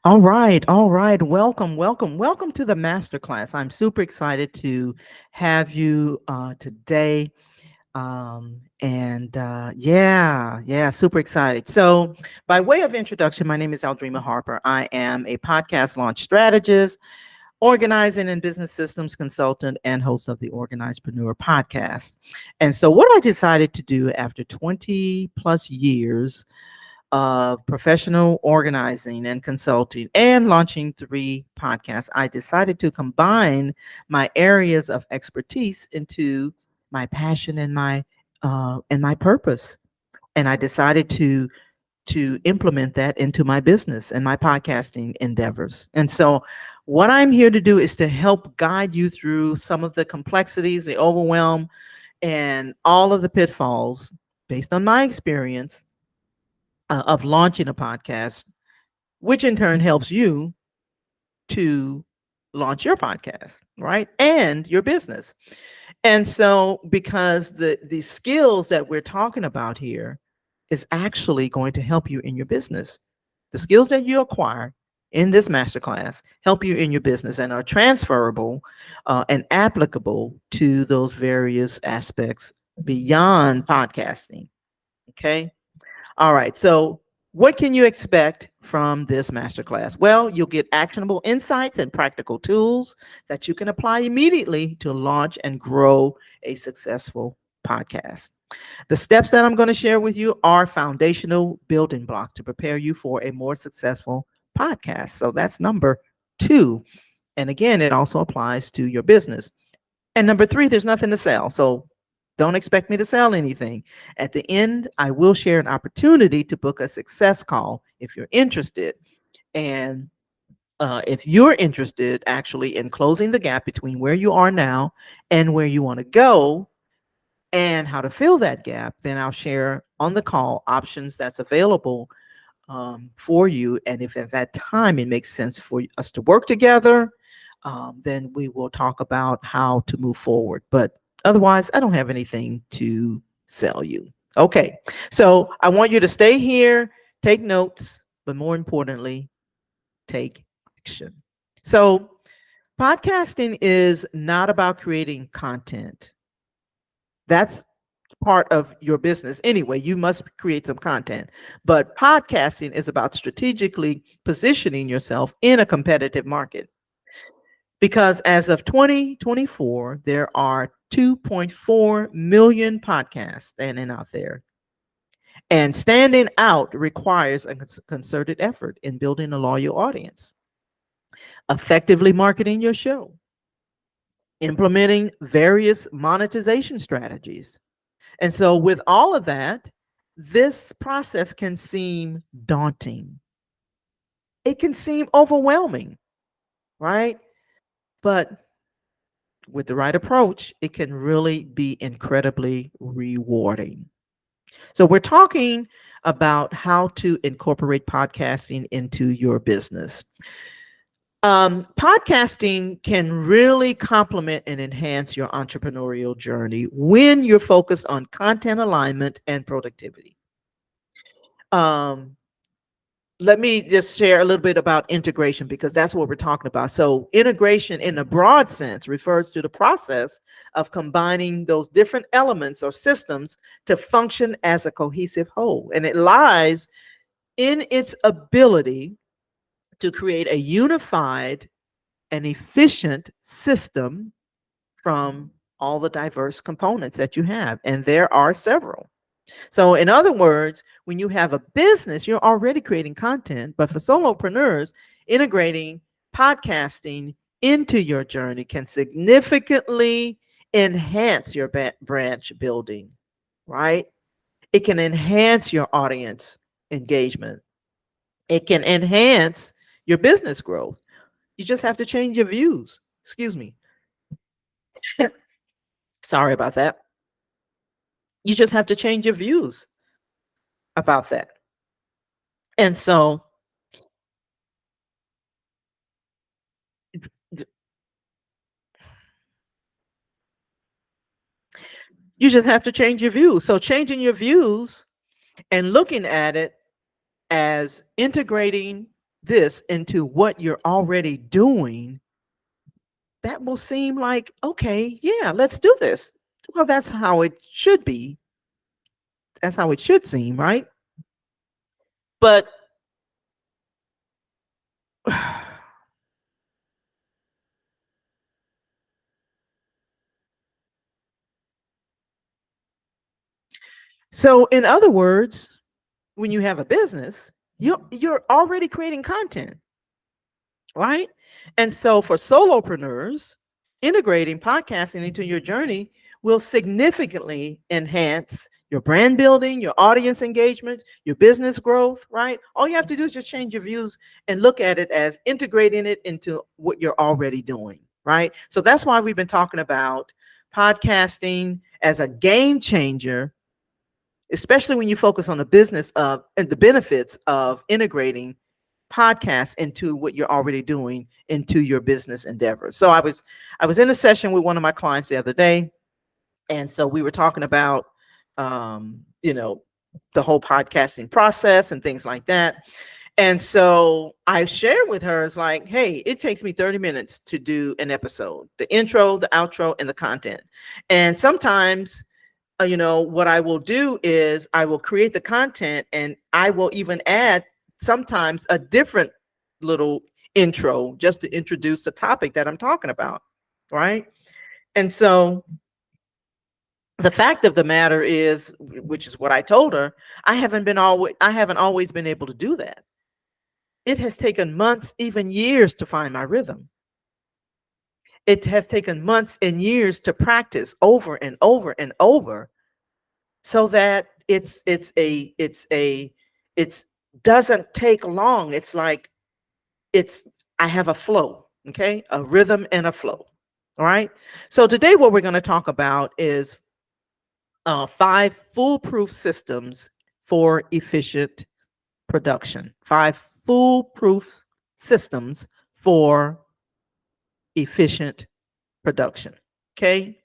All right, all right. Welcome, welcome, welcome to the masterclass. I'm super excited to have you today. And super excited. So, by way of introduction, my name is Aldrima Harper. I am a podcast launch strategist, organizing and business systems consultant, and host of the Organizepreneur podcast. And so, what I decided to do after 20 plus years of professional organizing and consulting and launching 3 podcasts, I decided to combine my areas of expertise into my passion and my purpose. And I decided to implement that into my business and my podcasting endeavors. And so what I'm here to do is to help guide you through some of the complexities, the overwhelm, and all of the pitfalls based on my experience of launching a podcast, which in turn helps you to launch your podcast, right? And your business. And so because the skills that we're talking about here is actually going to help you in your business. The skills that you acquire in this masterclass help you in your business and are transferable and applicable to those various aspects beyond podcasting. Okay. All right. So, what can you expect from this masterclass? Well, you'll get actionable insights and practical tools that you can apply immediately to launch and grow a successful podcast. The steps that I'm going to share with you are foundational building blocks to prepare you for a more successful podcast. So, that's number 2. And again, it also applies to your business. And number 3, there's nothing to sell. So don't expect me to sell anything. At the end, I will share an opportunity to book a success call if you're interested. And if you're interested actually in closing the gap between where you are now and where you want to go and how to fill that gap, then I'll share on the call options that's available for you. And if at that time it makes sense for us to work together, then we will talk about how to move forward. But otherwise, I don't have anything to sell you. Okay. So I want you to stay here, take notes, but more importantly, take action. So podcasting is not about creating content. That's part of your business anyway. You must create some content. But podcasting is about strategically positioning yourself in a competitive market. Because as of 2024, there are 2.4 million podcasts standing out there. And standing out requires a concerted effort in building a loyal audience, effectively marketing your show, implementing various monetization strategies. And so, with all of that, this process can seem daunting. It can seem overwhelming, right? But with the right approach, it can really be incredibly rewarding. So, we're talking about how to incorporate podcasting into your business. Podcasting can really complement and enhance your entrepreneurial journey when you're focused on content alignment and productivity. Um, Let me just share a little bit about integration because that's what we're talking about. So, integration in a broad sense refers to the process of combining those different elements or systems to function as a cohesive whole. And it lies in its ability to create a unified and efficient system from all the diverse components that you have. And there are several. So, in other words, when you have a business, you're already creating content. But for solopreneurs, integrating podcasting into your journey can significantly enhance your branch building, right? It can enhance your audience engagement, it can enhance your business growth. You just have to change your views. Excuse me. Sorry about that. You just have to change your views about that. And so you just have to change your views. So changing your views and looking at it as integrating this into what you're already doing, that will seem like, okay, yeah, let's do this. Well, that's how it should be. That's how it should seem, right? But so, in other words, when you have a business, you're already creating content, right? And so for solopreneurs, integrating podcasting into your journey will significantly enhance your brand building, your audience engagement, your business growth, right? All you have to do is just change your views and look at it as integrating it into what you're already doing, right? So that's why we've been talking about podcasting as a game changer, especially when you focus on the business of and the benefits of integrating podcasts into what you're already doing into your business endeavors. So I was in a session with one of my clients the other day, and so we were talking about you know, the whole podcasting process and things like that. And so I shared with her, it's like, hey, it takes me 30 minutes to do an episode, the intro, the outro, and the content. And sometimes what I will do is I will create the content, and I will even add sometimes a different little intro just to introduce the topic that I'm talking about. Right. And so the fact of the matter is, which is what I told her, I haven't always been able to do that. It has taken months, even years, to find my rhythm. It has taken months and years to practice over and over and over, so that it's doesn't take long. It's like it's I have a flow, okay, a rhythm and a flow. All right. So today, what we're going to talk about is 5 foolproof systems for efficient production. 5 foolproof systems for efficient production. Okay.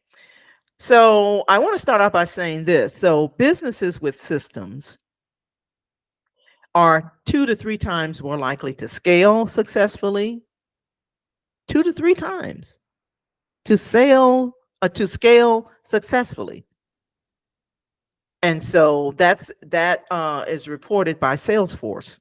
So I want to start off by saying this. So businesses with systems are 2 to 3 times more likely to scale successfully. 2 to 3 times to scale successfully. And so that is reported by Salesforce.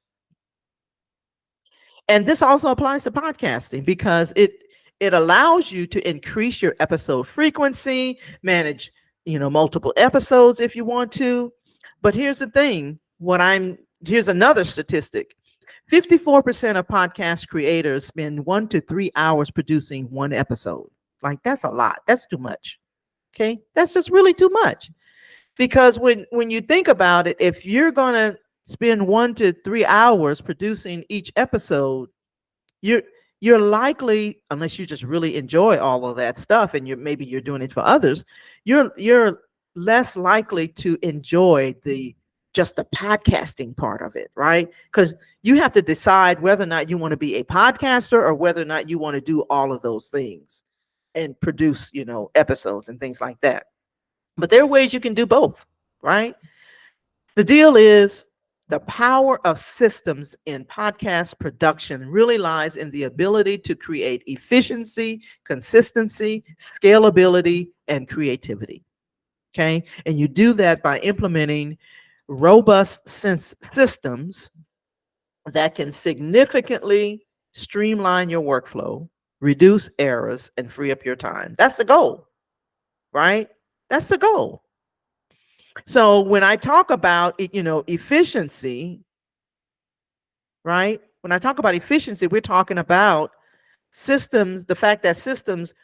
And this also applies to podcasting because it allows you to increase your episode frequency, manage, multiple episodes if you want to. But here's the thing, here's another statistic. 54% of podcast creators spend 1 to 3 hours producing one episode. Like, that's a lot. That's too much. Okay? That's just really too much. Because when you think about it, if you're going to spend 1 to 3 hours producing each episode, you're you're likely, unless you just really enjoy all of that stuff and you're doing it for others, you're less likely to enjoy the podcasting part of it, right? Because you have to decide whether or not you want to be a podcaster or whether or not you want to do all of those things and produce, episodes and things like that. But there are ways you can do both, right? The deal is, the power of systems in podcast production really lies in the ability to create efficiency, consistency, scalability, and creativity. Okay. And you do that by implementing robust systems that can significantly streamline your workflow, reduce errors, and free up your time. That's the goal, right? That's the goal. So when I talk about efficiency, right? When I talk about efficiency, we're talking about systems, the fact that systems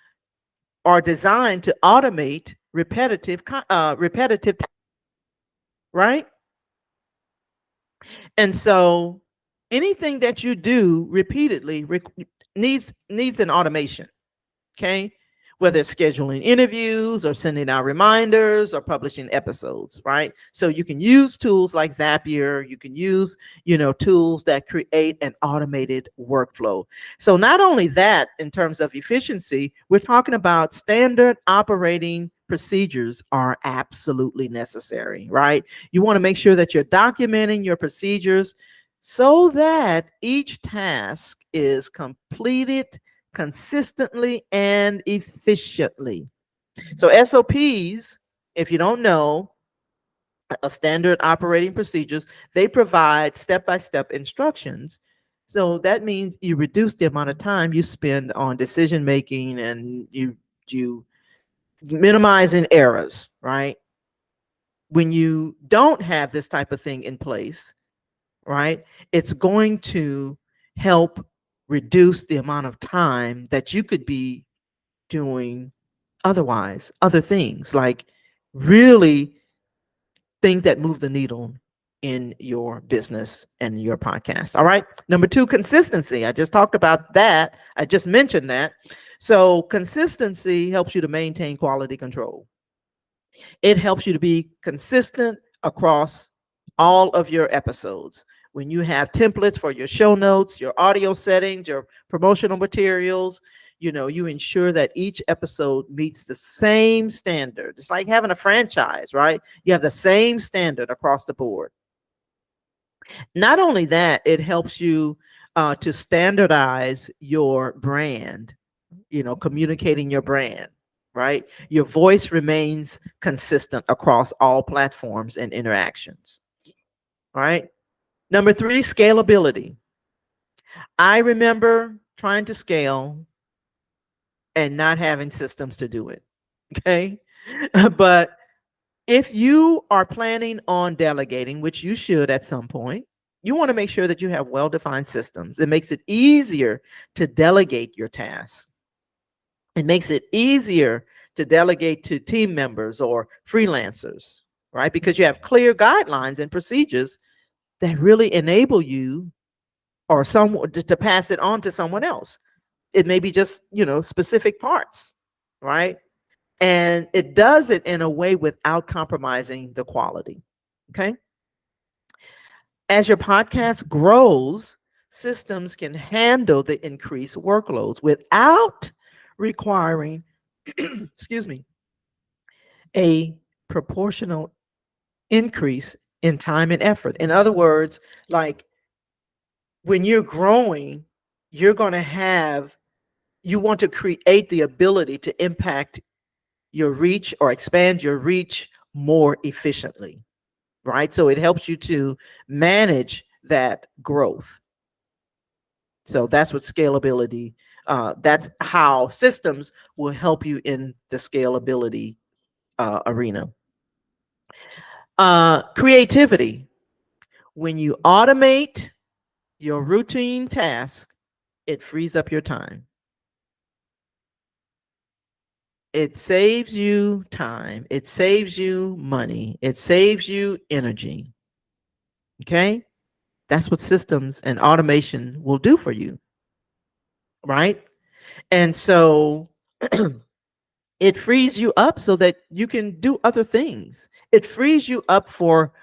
are designed to automate repetitive, right? And so anything that you do repeatedly needs an automation. Okay. Whether it's scheduling interviews or sending out reminders or publishing episodes, right? So you can use tools like Zapier, you can use, tools that create an automated workflow. So not only that, in terms of efficiency, we're talking about standard operating procedures are absolutely necessary, right? You want to make sure that you're documenting your procedures so that each task is completed consistently and efficiently. So, SOPs, if you don't know, a standard operating procedures, they provide step-by-step instructions. So that means you reduce the amount of time you spend on decision making, and you minimizing errors, right? When you don't have this type of thing in place, right, it's going to help reduce the amount of time that you could be doing otherwise, other things like really things that move the needle in your business and your podcast. All right. Number two, consistency. I just talked about that. I just mentioned that. So, consistency helps you to maintain quality control. It helps you to be consistent across all of your episodes. When you have templates for your show notes, your audio settings, your promotional materials, you ensure that each episode meets the same standard. It's like having a franchise, right? You have the same standard across the board. Not only that, it helps you to standardize your brand, communicating your brand, right? Your voice remains consistent across all platforms and interactions, right? Number three, scalability. I remember trying to scale and not having systems to do it. Okay. But if you are planning on delegating, which you should at some point, you want to make sure that you have well defined systems. It makes it easier to delegate your tasks. It makes it easier to delegate to team members or freelancers, right? Because you have clear guidelines and procedures that really enable you or someone to pass it on to someone else. It may be just, specific parts, right? And it does it in a way without compromising the quality. Okay. As your podcast grows, systems can handle the increased workloads without requiring, excuse me, a proportional increase in time and effort. In other words, like when you're growing, you're going to have, you want to create the ability to impact your reach or expand your reach more efficiently, right? So it helps you to manage that growth. So that's what scalability, that's how systems will help you in the scalability arena. Creativity. When you automate your routine task, it frees up your time. It saves you time. It saves you money. It saves you energy. Okay. That's what systems and automation will do for you. Right. And so it frees you up so that you can do other things. It frees you up for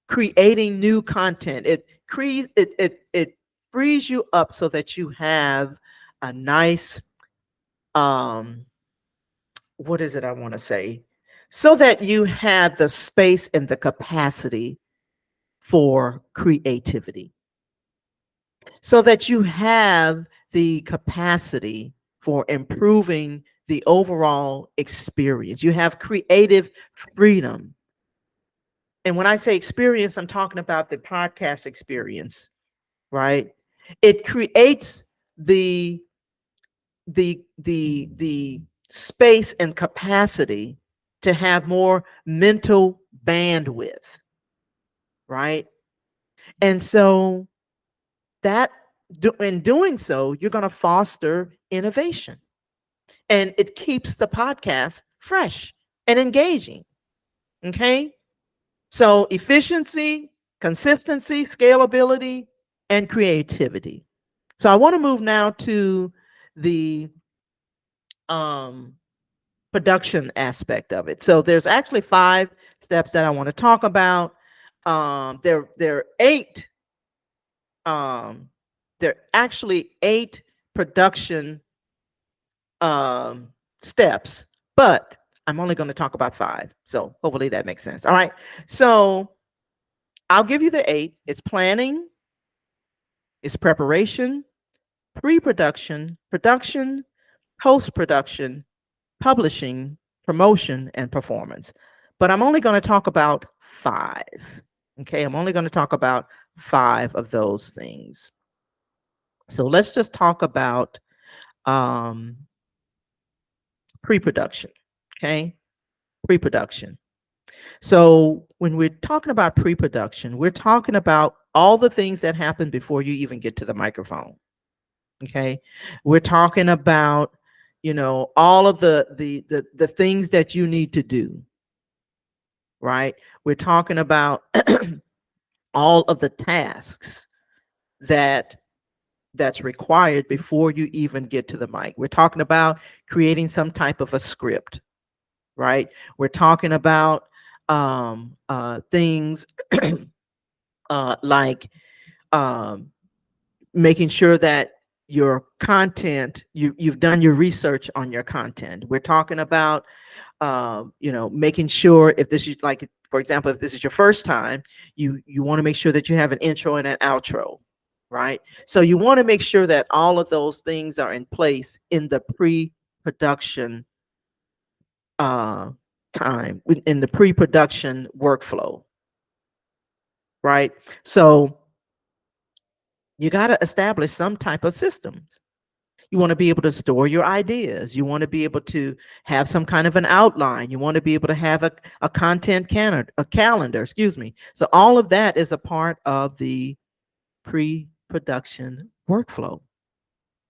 creating new content. It frees you up so that you have a nice um what is it I want to say? So that you have the space and the capacity for creativity. So that you have the capacity for improving the overall experience. You have creative freedom. And when I say experience, I'm talking about the podcast experience, right? It creates the space and capacity to have more mental bandwidth, right? And so that in doing so, you're going to foster innovation, and it keeps the podcast fresh and engaging. Okay. So efficiency, consistency, scalability, and creativity. So I want to move now to the um, production aspect of it. So there's actually 5 steps that I want to talk about. There are 8. There are actually 8 production steps, but I'm only going to talk about 5. So hopefully that makes sense. All right. So I'll give you the 8. It's planning, It's preparation, pre-production, production, post-production, publishing, promotion, and performance. But I'm only going to talk about five. Okay, I'm only going to talk about five of those things. So let's just talk about um, pre-production. Okay, pre-production. So when we're talking about pre-production, we're talking about all the things that happen before you even get to the microphone. Okay, we're talking about, all of the things that you need to do. Right, we're talking about all of the tasks that that's required before you even get to the mic. We're talking about creating some type of a script. Right, we're talking about things like um, making sure that your content, you've done your research on your content. We're talking about making sure, if this is like, for example, if this is your first time, you want to make sure that you have an intro and an outro. Right, so you want to make sure that all of those things are in place in the pre-production uh, time, in the pre-production workflow. Right, so you got to establish some type of systems. You want to be able to store your ideas. You want to be able to have some kind of an outline. You want to be able to have a content calendar, excuse me. So all of that is a part of the pre-production workflow.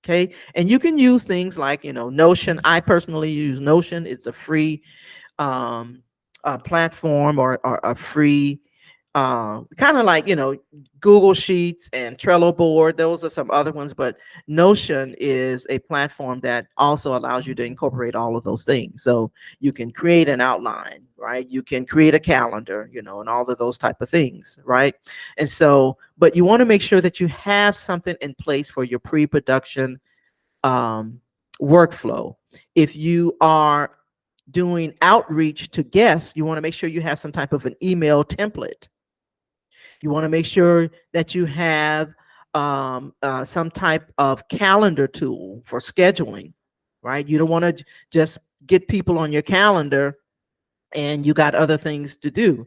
Okay. And you can use things like, Notion. I personally use Notion. It's a free platform, or a free kind of like, Google Sheets and Trello board. Those are some other ones, but Notion is a platform that also allows you to incorporate all of those things. So you can create an outline, right? You can create a calendar, and all of those type of things, right? And so, but you want to make sure that you have something in place for your pre-production um, workflow. If you are doing outreach to guests, you want to make sure you have some type of an email template. You want to make sure that you have some type of calendar tool for scheduling, right? You don't want to just get people on your calendar and you got other things to do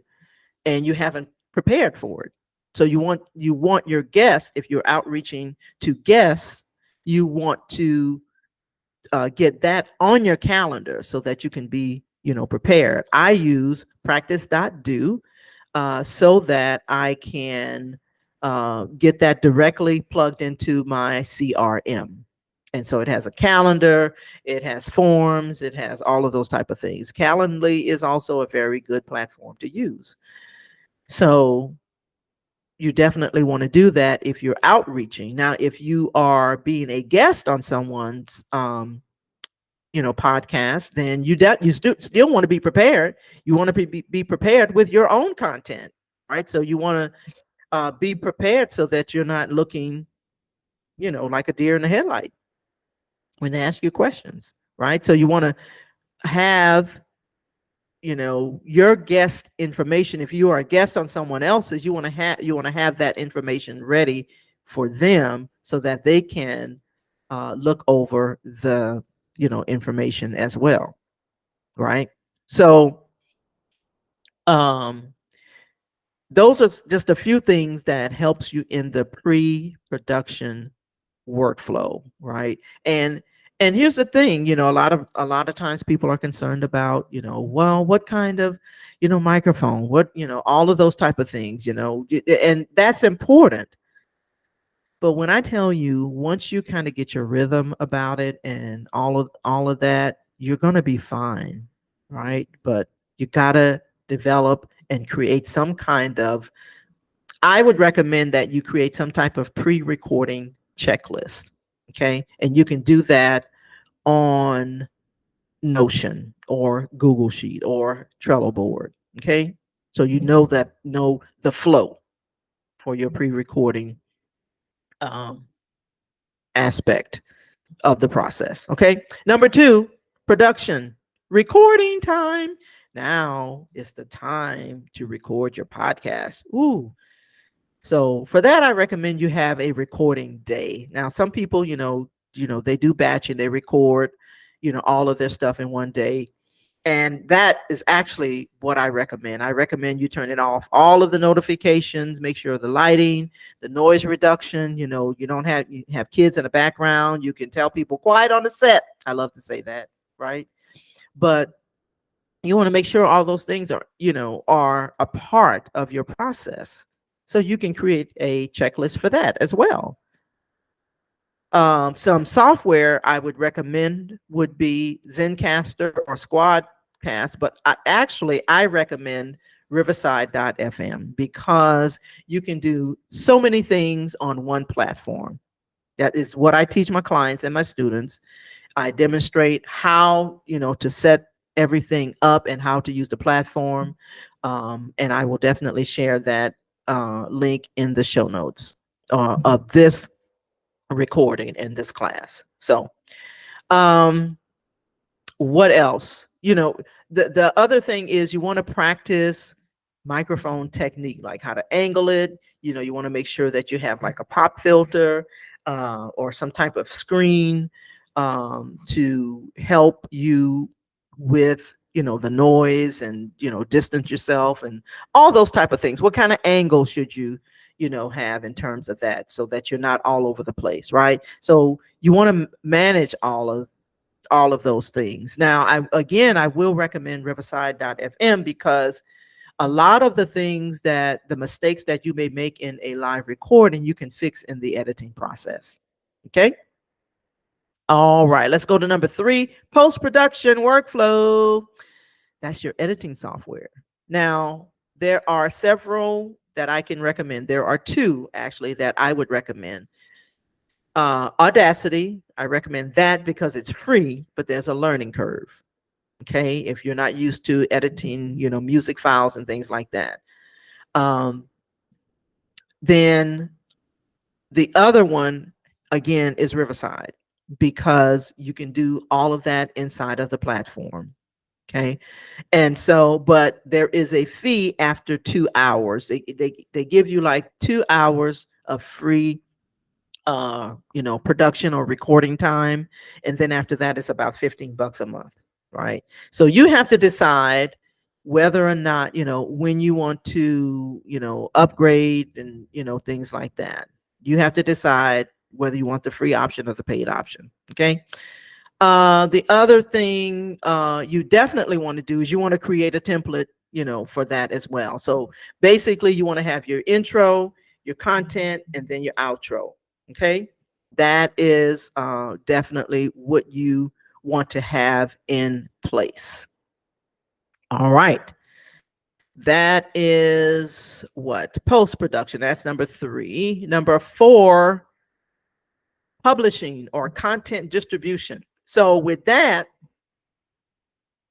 and you haven't prepared for it. So you want your guests, if you're outreaching to guests, you want to get that on your calendar so that you can be, prepared. I use practice.do so that I can get that directly plugged into my CRM. And so it has a calendar, it has forms, it has all of those type of things. Calendly is also a very good platform to use. So you definitely want to do that if you're outreaching. Now, if you are being a guest on someone's podcast, then you still want to be prepared. You want to be prepared with your own content, right? So you want to be prepared so that you're not looking, like a deer in the headlight when they ask you questions, right? So you want to have, your guest information. If you are a guest on someone else's, you want to have that information ready for them so that they can look over the information as well, right? So um those are just a few things that helps you in the pre-production workflow, right? And here's the thing, a lot of times people are concerned about, well, what kind of, microphone, what, all of those type of things, and that's important. But when I tell you, once you kind of get your rhythm about it and all of that, you're going to be fine, right? But you got to develop and create some kind of, I would recommend that you create some type of pre-recording checklist, okay? And you can do that on Notion or Google Sheet or Trello board, okay? So know the flow for your pre-recording um, aspect of the process. Okay. Number two, production, recording time. Now is the time to record your podcast. Ooh, So for that, I recommend you have a recording day. Now, some people, they do batch and they record, all of their stuff in one day. And that is actually what I recommend. I recommend you turn it off all of the notifications, make sure the lighting, the noise reduction, you don't have you have kids in the background. You can tell people quiet on the set. I love to say that, right? But you want to make sure all those things are a part of your process. So you can create a checklist for that as well. Some software I would recommend would be Zencaster or Squadcast, but I recommend Riverside.fm because you can do so many things on one platform. That is what I teach my clients and my students. I demonstrate how, to set everything up and how to use the platform. And I will definitely share that link in the show notes of this recording in this class. So, um, what else? The other thing is you want to practice microphone technique, like how to angle it. You want to make sure that you have like a pop filter or some type of screen to help you with the noise and distance yourself and all those type of things. What kind of angle should you have in terms of that, so that you're not all over the place, right? So you want to manage all of those things. Now, I will recommend Riverside.fm because a lot of the mistakes that you may make in a live recording, you can fix in the editing process. Okay. All right. Let's go to number 3, post-production workflow. That's your editing software. Now, there are several that I can recommend. There are 2 actually that I would recommend. Audacity, I recommend that because it's free, but there's a learning curve. Okay, if you're not used to editing, music files and things like that. Then the other one, again, is Riverside because you can do all of that inside of the platform. Okay, and so, but there is a fee after 2 hours. They give you like 2 hours of free production or recording time, and then after that it's about $15 a month, right? So you have to decide whether or not, when you want to, upgrade and things like that. You have to decide whether you want the free option or the paid option. Okay. The other thing you definitely want to do is you want to create a template, for that as well. So basically, you want to have your intro, your content, and then your outro. Okay, that is definitely what you want to have in place. All right. That is what? Post production. That's number 3. Number 4, publishing or content distribution. So with that,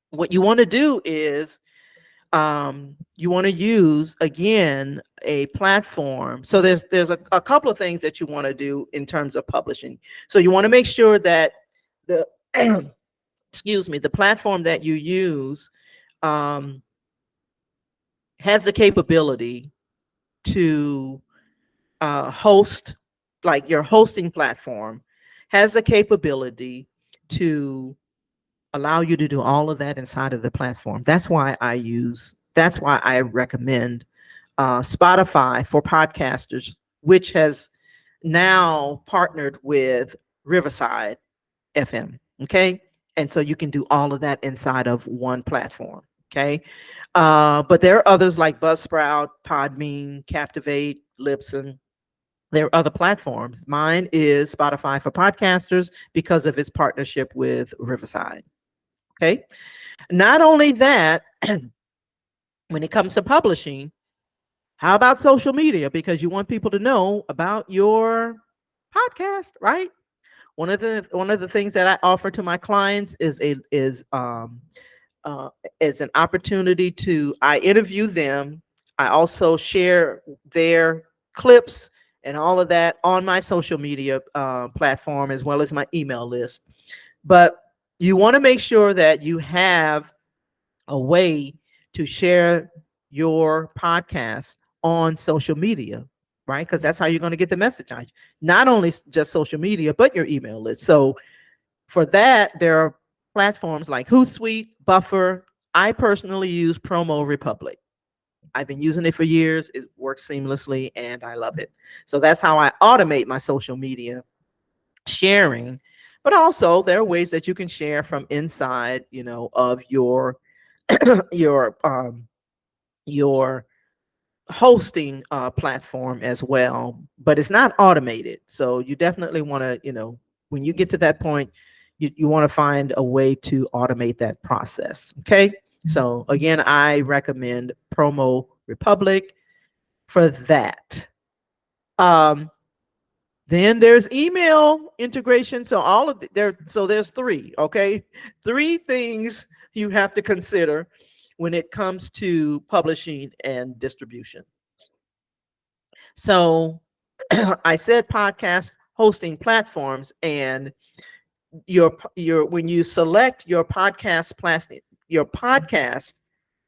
what you want to do is you want to use again a platform. So there's a couple of things that you want to do in terms of publishing. So you want to make sure that the excuse me, the platform that you use um, has the capability to host, like your hosting platform has the capability to allow you to do all of that inside of the platform. That's why I recommend Spotify for podcasters, which has now partnered with Riverside FM. Okay. And so you can do all of that inside of one platform. Okay. But there are others like Buzzsprout, Podbean, Captivate, Libsyn. There are other platforms. Mine is Spotify for podcasters because of its partnership with Riverside. Okay. Not only that, when it comes to publishing, how about social media? Because you want people to know about your podcast, right? One of the things that I offer to my clients is an opportunity to I interview them. I also share their clips and all of that on my social media platform as well as my email list. But you want to make sure that you have a way to share your podcast on social media. right? Because that's how you're going to get the message out. Not only just social media, but your email list. So for that, there are platforms like Hootsuite, Buffer. I personally use Promo Republic. I've been using it for years. It works seamlessly and I love it. So that's how I automate my social media sharing. But also there are ways that you can share from inside, of your your hosting platform as well, but it's not automated. So you definitely want to, when you get to that point, you want to find a way to automate that process. Okay. So again, I recommend Promo Republic for that. Um, then there's email integration. So all of so there's three, okay? Three things you have to consider when it comes to publishing and distribution. So I said podcast hosting platforms, and your when you select your podcast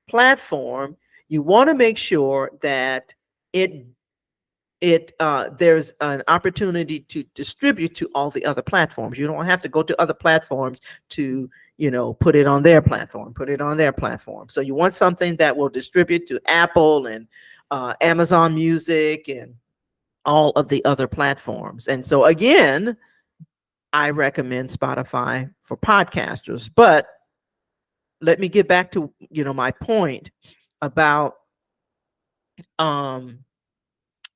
platform, you want to make sure that it there's an opportunity to distribute to all the other platforms. You don't have to go to other platforms to put it on their platform. So you want something that will distribute to Apple and Amazon Music and all of the other platforms. And so again, I recommend Spotify for podcasters. But let me get back to my point about um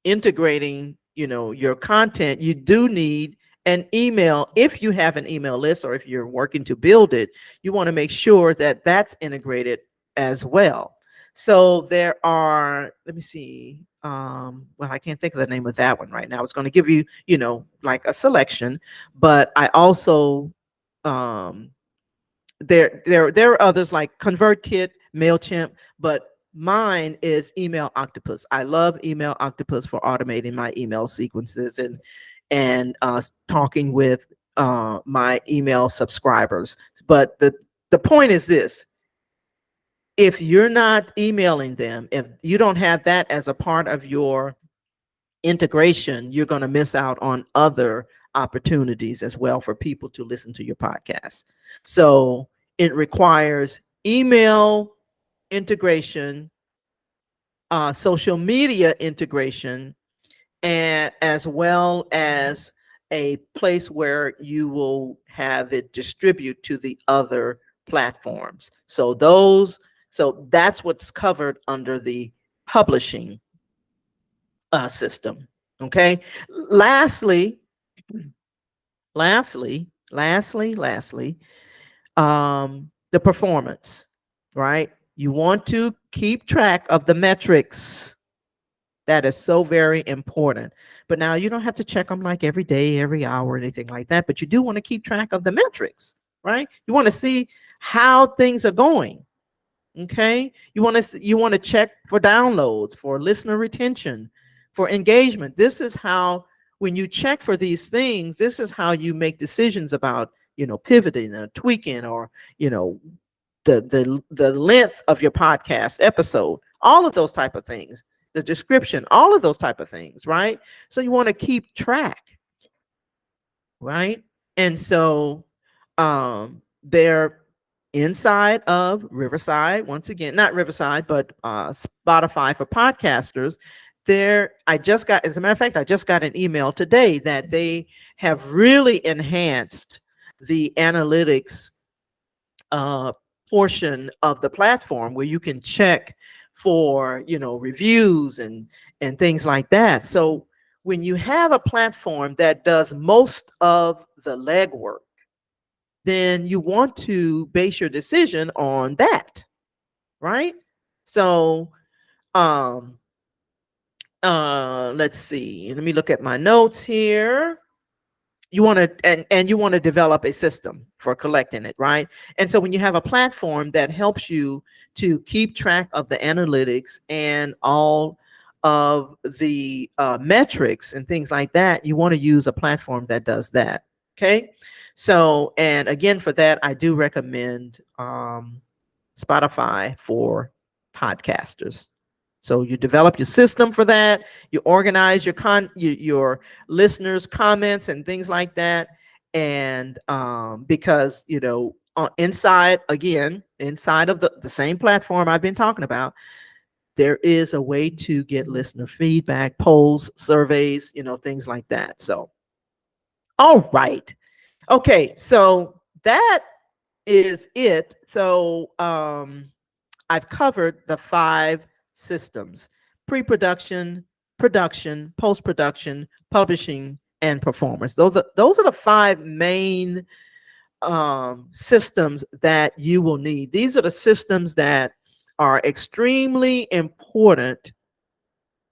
integrating your content. You do need an email. If you have an email list or if you're working to build it, you want to make sure that that's integrated as well. So there are, let me see, well, I can't think of the name of that one right now. It's going to give you like a selection, but I also um there are others like ConvertKit, MailChimp, but mine is Email Octopus. I love Email Octopus for automating my email sequences and talking with my email subscribers. But the point is this: if you're not emailing them, if you don't have that as a part of your integration, you're going to miss out on other opportunities as well for people to listen to your podcast. So it requires email integration, social media integration, and as well as a place where you will have it distribute to the other platforms. So that's what's covered under the publishing system. Okay. Lastly, lastly, the performance, right? You want to keep track of the metrics. That is so very important. But now you don't have to check them like every day, every hour, anything like that. But you do want to keep track of the metrics, right? You want to see how things are going. Okay. You want to check for downloads, for listener retention, for engagement. This is how, when you check for these things, this is how you make decisions about, pivoting or tweaking, or, the length of your podcast episode, all of those type of things, the description, all of those type of things, right? So you want to keep track, right? And so they're inside of Riverside, once again, not Riverside, but Spotify for podcasters. There, as a matter of fact, I just got an email today that they have really enhanced the analytics uh, portion of the platform, where you can check for reviews and things like that. So when you have a platform that does most of the legwork, then you want to base your decision on that, right? So um let's see, let me look at my notes here. You want to, and you want to develop a system for collecting it, right? And so when you have a platform that helps you to keep track of the analytics and all of the metrics and things like that, you want to use a platform that does that. Okay. So, and again, for that, I do recommend Spotify for podcasters. So you develop your system for that. You organize your listeners' comments and things like that. And because inside again, inside of the same platform I've been talking about, there is a way to get listener feedback, polls, surveys, things like that. So, all right. Okay. So that is it. So, I've covered the 5 systems: pre production, production, post production, publishing, and performance. Those are the 5 main systems that you will need. These are the systems that are extremely important,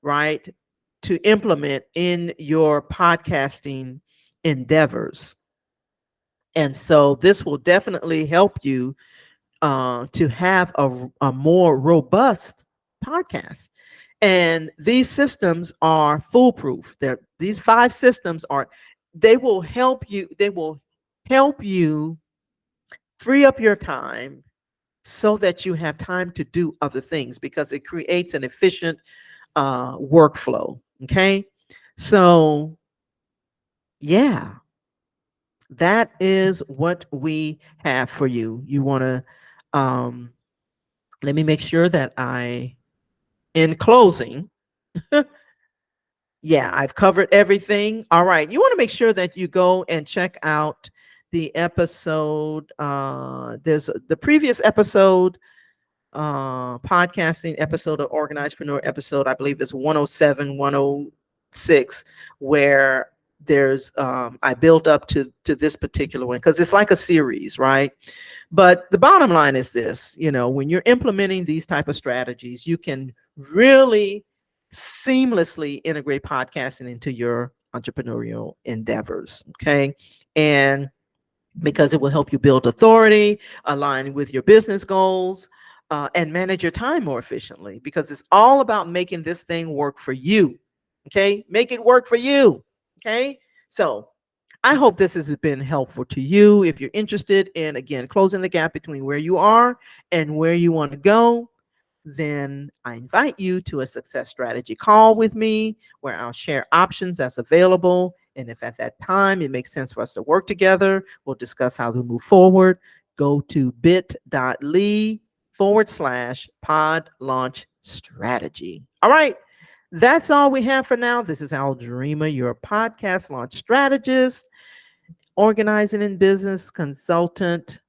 right, to implement in your podcasting endeavors. And so this will definitely help you to have a more robust podcast. And these systems are foolproof. These 5 systems are, they will help you free up your time so that you have time to do other things because it creates an efficient workflow. Okay. So, yeah, that is what we have for you. You want to, let me make sure that in closing, yeah, I've covered everything. All right. You want to make sure that you go and check out the episode. There's the previous episode, podcasting episode of Organizedpreneur episode, I believe it's 107, 106, where there's I built up to this particular one because it's like a series, right? But the bottom line is this, when you're implementing these type of strategies, you can really seamlessly integrate podcasting into your entrepreneurial endeavors. Okay. And because it will help you build authority, align with your business goals, and manage your time more efficiently because it's all about making this thing work for you. Okay. Make it work for you. Okay. So I hope this has been helpful to you. If you're interested in, again, closing the gap between where you are and where you want to go, then I invite you to a success strategy call with me where I'll share options that's available. And if at that time it makes sense for us to work together, we'll discuss how to move forward. Go to bit.ly/pod launch strategy. All right. That's all we have for now. This is Al Dreamer, your podcast launch strategist, organizing in business consultant.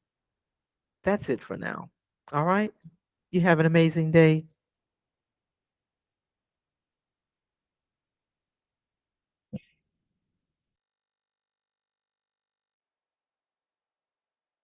That's it for now. All right. You have an amazing day.